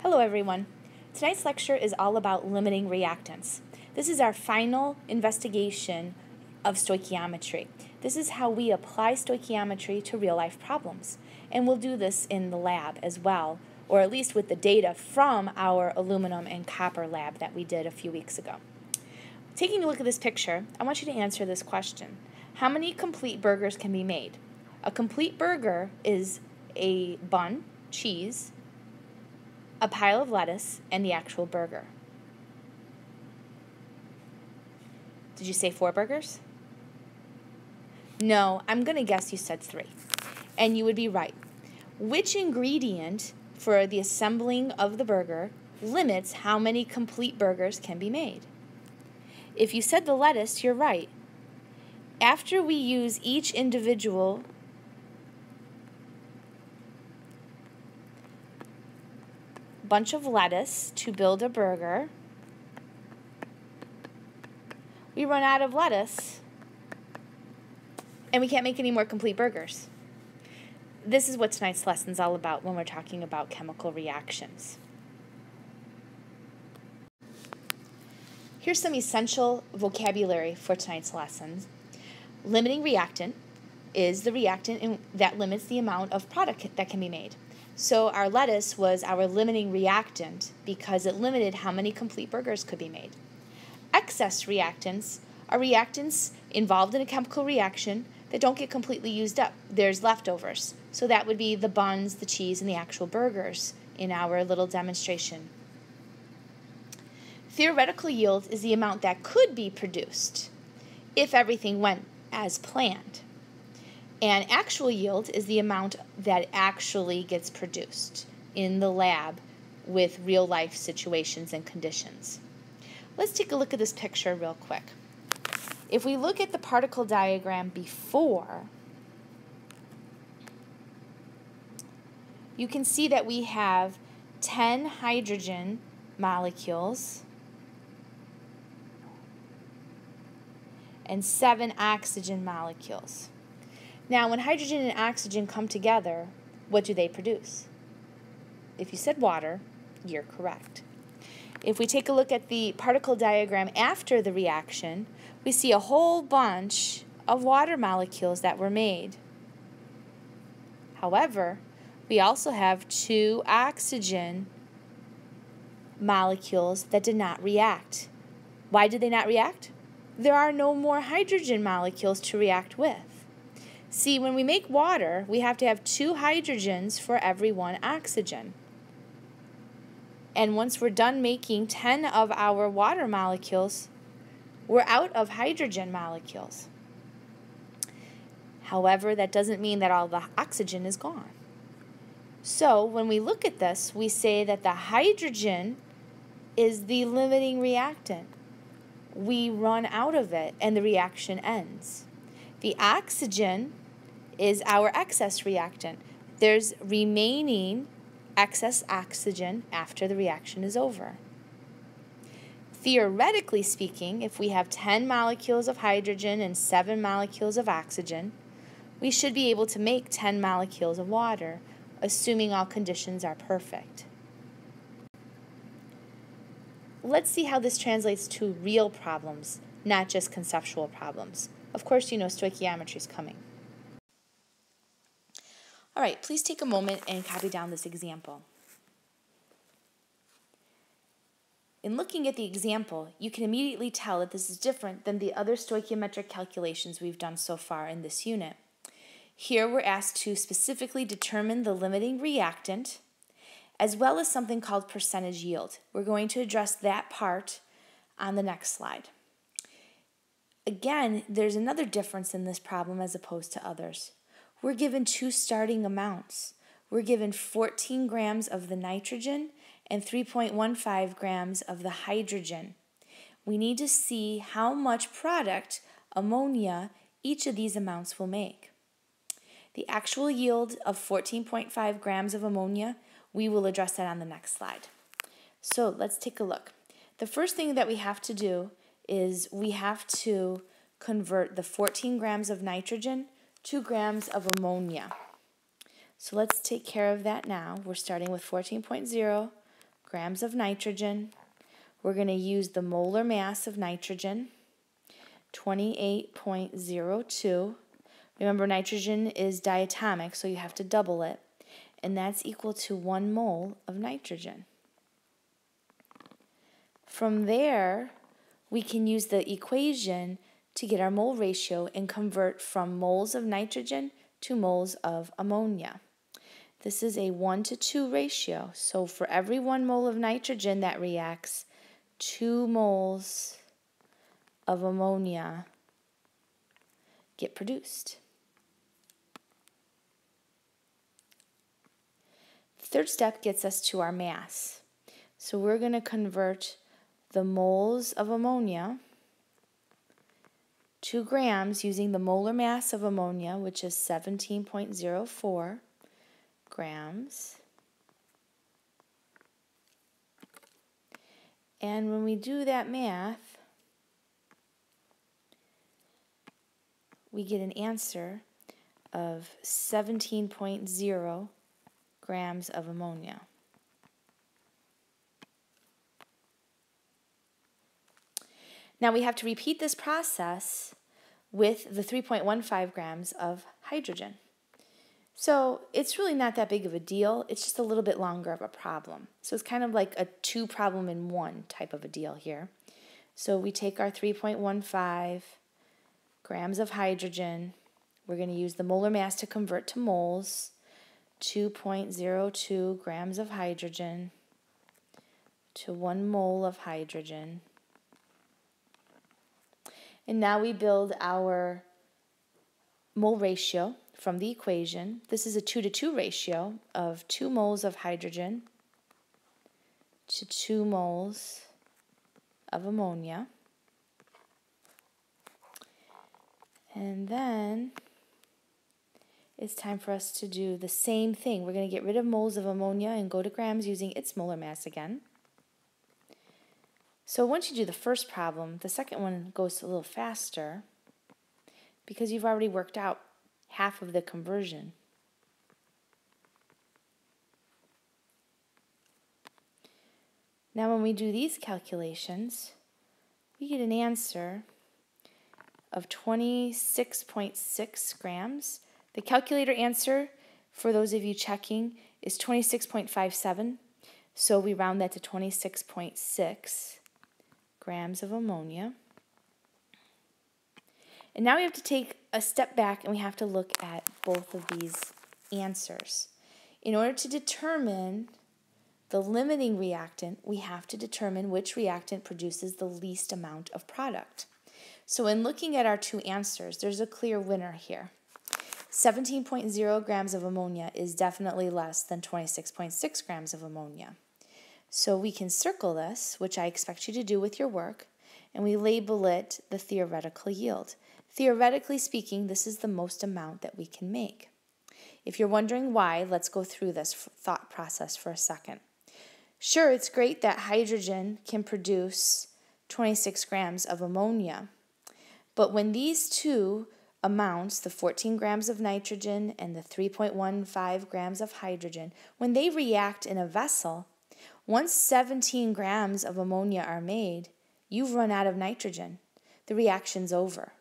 Hello everyone. Tonight's lecture is all about limiting reactants. This is our final investigation of stoichiometry. This is how we apply stoichiometry to real-life problems. And we'll do this in the lab as well, or at least with the data from our aluminum and copper lab that we did a few weeks ago. Taking a look at this picture, I want you to answer this question. How many complete burgers can be made? A complete burger is a bun, cheese, a pile of lettuce, and the actual burger. Did you say 4 burgers? No, I'm going to guess you said 3. And you would be right. Which ingredient for the assembling of the burger limits how many complete burgers can be made? If you said the lettuce, you're right. After we use each individual bunch of lettuce to build a burger, we run out of lettuce and we can't make any more complete burgers. This is what tonight's lesson is all about when we're talking about chemical reactions. Here's some essential vocabulary for tonight's lesson. Limiting reactant is the reactant that limits the amount of product that can be made. So our lettuce was our limiting reactant because it limited how many complete burgers could be made. Excess reactants are reactants involved in a chemical reaction that don't get completely used up. There's leftovers. So that would be the buns, the cheese, and the actual burgers in our little demonstration. Theoretical yield is the amount that could be produced if everything went as planned. And actual yield is the amount that actually gets produced in the lab with real-life situations and conditions. Let's take a look at this picture real quick. If we look at the particle diagram before, you can see that we have 10 hydrogen molecules and 7 oxygen molecules. Now, when hydrogen and oxygen come together, what do they produce? If you said water, you're correct. If we take a look at the particle diagram after the reaction, we see a whole bunch of water molecules that were made. However, we also have 2 oxygen molecules that did not react. Why did they not react? There are no more hydrogen molecules to react with. See, when we make water, we have to have 2 hydrogens for every 1 oxygen. And once we're done making 10 of our water molecules, we're out of hydrogen molecules. However, that doesn't mean that all the oxygen is gone. So when we look at this, we say that the hydrogen is the limiting reactant. We run out of it and the reaction ends. The oxygen is our excess reactant. There's remaining excess oxygen after the reaction is over. Theoretically speaking, if we have 10 molecules of hydrogen and 7 molecules of oxygen, we should be able to make 10 molecules of water, assuming all conditions are perfect. Let's see how this translates to real problems, not just conceptual problems. Of course, you know stoichiometry is coming. All right, please take a moment and copy down this example. In looking at the example, you can immediately tell that this is different than the other stoichiometric calculations we've done so far in this unit. Here we're asked to specifically determine the limiting reactant as well as something called percentage yield. We're going to address that part on the next slide. Again, there's another difference in this problem as opposed to others. We're given 2 starting amounts. We're given 14 grams of the nitrogen and 3.15 grams of the hydrogen. We need to see how much product, ammonia, each of these amounts will make. The actual yield of 14.5 grams of ammonia, we will address that on the next slide. So let's take a look. The first thing that we have to do is we have to convert the 14 grams of nitrogen 2 grams of ammonia. So let's take care of that now. We're starting with 14.0 grams of nitrogen. We're going to use the molar mass of nitrogen, 28.02. Remember, nitrogen is diatomic, so you have to double it. And that's equal to 1 mole of nitrogen. From there, we can use the equation to get our mole ratio and convert from moles of nitrogen to moles of ammonia. This is a 1:2 ratio. So for every 1 mole of nitrogen that reacts, 2 moles of ammonia get produced. The third step gets us to our mass. So we're going to convert the moles of ammonia to grams using the molar mass of ammonia, which is 17.04 grams. And when we do that math, we get an answer of 17.0 grams of ammonia. Now we have to repeat this process with the 3.15 grams of hydrogen. So it's really not that big of a deal. It's just a little bit longer of a problem. So it's kind of like a 2 problem in 1 type of a deal here. So we take our 3.15 grams of hydrogen. We're going to use the molar mass to convert to moles. 2.02 grams of hydrogen to 1 mole of hydrogen. And now we build our mole ratio from the equation. This is a 2:2 ratio of 2 moles of hydrogen to 2 moles of ammonia. And then it's time for us to do the same thing. We're going to get rid of moles of ammonia and go to grams using its molar mass again. So once you do the first problem, the second one goes a little faster because you've already worked out half of the conversion. Now when we do these calculations, we get an answer of 26.6 grams. The calculator answer, for those of you checking, is 26.57. So we round that to 26.6 grams of ammonia. And now we have to take a step back and we have to look at both of these answers. In order to determine the limiting reactant, we have to determine which reactant produces the least amount of product. So in looking at our 2 answers, there's a clear winner here. 17.0 grams of ammonia is definitely less than 26.6 grams of ammonia. So we can circle this, which I expect you to do with your work, and we label it the theoretical yield. Theoretically speaking, this is the most amount that we can make. If you're wondering why, let's go through this thought process for a second. Sure, it's great that hydrogen can produce 26 grams of ammonia, but when these 2 amounts, the 14 grams of nitrogen and the 3.15 grams of hydrogen, when they react in a vessel, once 17 grams of ammonia are made, you've run out of nitrogen. The reaction's over.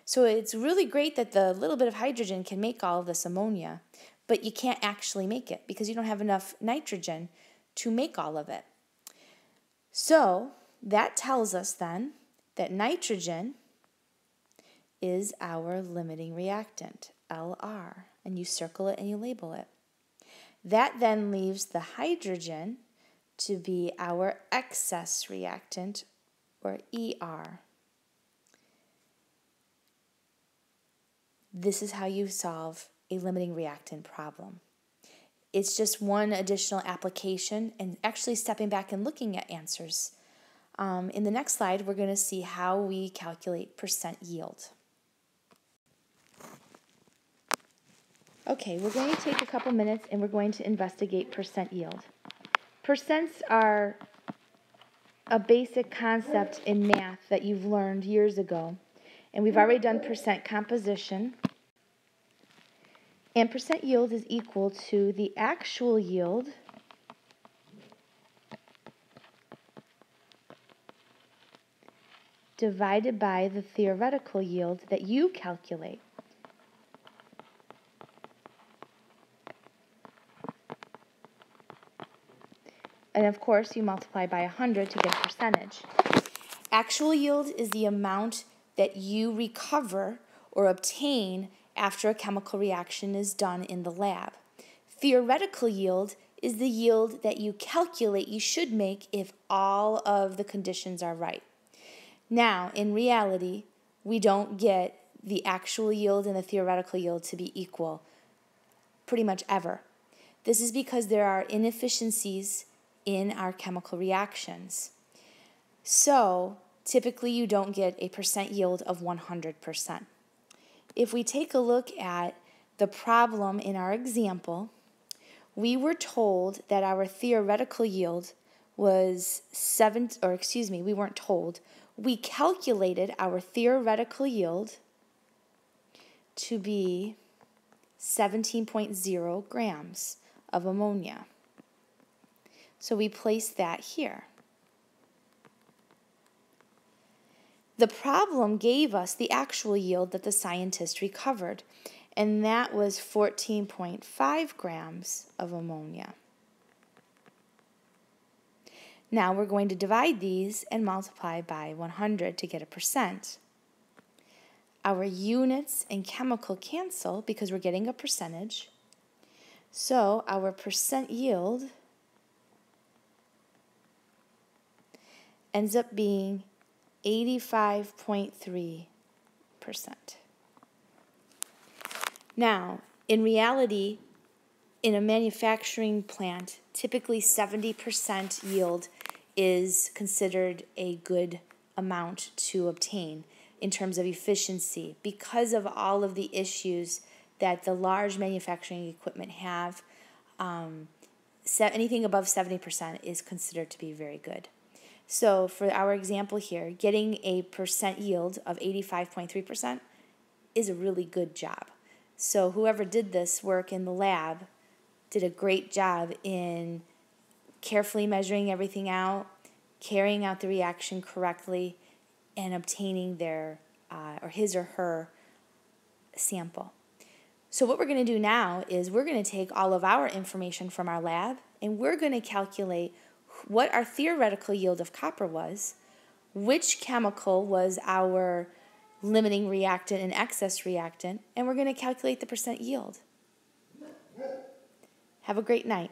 So it's really great that the little bit of hydrogen can make all of this ammonia, but you can't actually make it because you don't have enough nitrogen to make all of it. So that tells us then that nitrogen is our limiting reactant, LR, and you circle it and you label it. That then leaves the hydrogen to be our excess reactant, or ER. This is how you solve a limiting reactant problem. It's just one additional application and actually stepping back and looking at answers. In the next slide, we're going to see how we calculate percent yield. Okay, we're going to take a couple minutes and we're going to investigate percent yield. Percents are a basic concept in math that you've learned years ago. And we've already done percent composition. And percent yield is equal to the actual yield divided by the theoretical yield that you calculate. And of course, you multiply by 100 to get a percentage. Actual yield is the amount that you recover or obtain after a chemical reaction is done in the lab. Theoretical yield is the yield that you calculate you should make if all of the conditions are right. Now, in reality, we don't get the actual yield and the theoretical yield to be equal pretty much ever. This is because there are inefficiencies in our chemical reactions. So, typically you don't get a percent yield of 100%. If we take a look at the problem in our example, we were told that our theoretical yield was we weren't told. We calculated our theoretical yield to be 17.0 grams of ammonia. So we place that here. The problem gave us the actual yield that the scientist recovered, and that was 14.5 grams of ammonia. Now we're going to divide these and multiply by 100 to get a percent. Our units and chemical cancel because we're getting a percentage. So our percent yield ends up being 85.3%. Now, in reality, in a manufacturing plant, typically 70% yield is considered a good amount to obtain in terms of efficiency because of all of the issues that the large manufacturing equipment have. Anything above 70% is considered to be very good. So for our example here, getting a percent yield of 85.3% is a really good job. So whoever did this work in the lab did a great job in carefully measuring everything out, carrying out the reaction correctly, and obtaining their or his or her sample. So what we're going to do now is we're going to take all of our information from our lab and we're going to calculate what our theoretical yield of copper was, which chemical was our limiting reactant and excess reactant, and we're going to calculate the percent yield. Have a great night.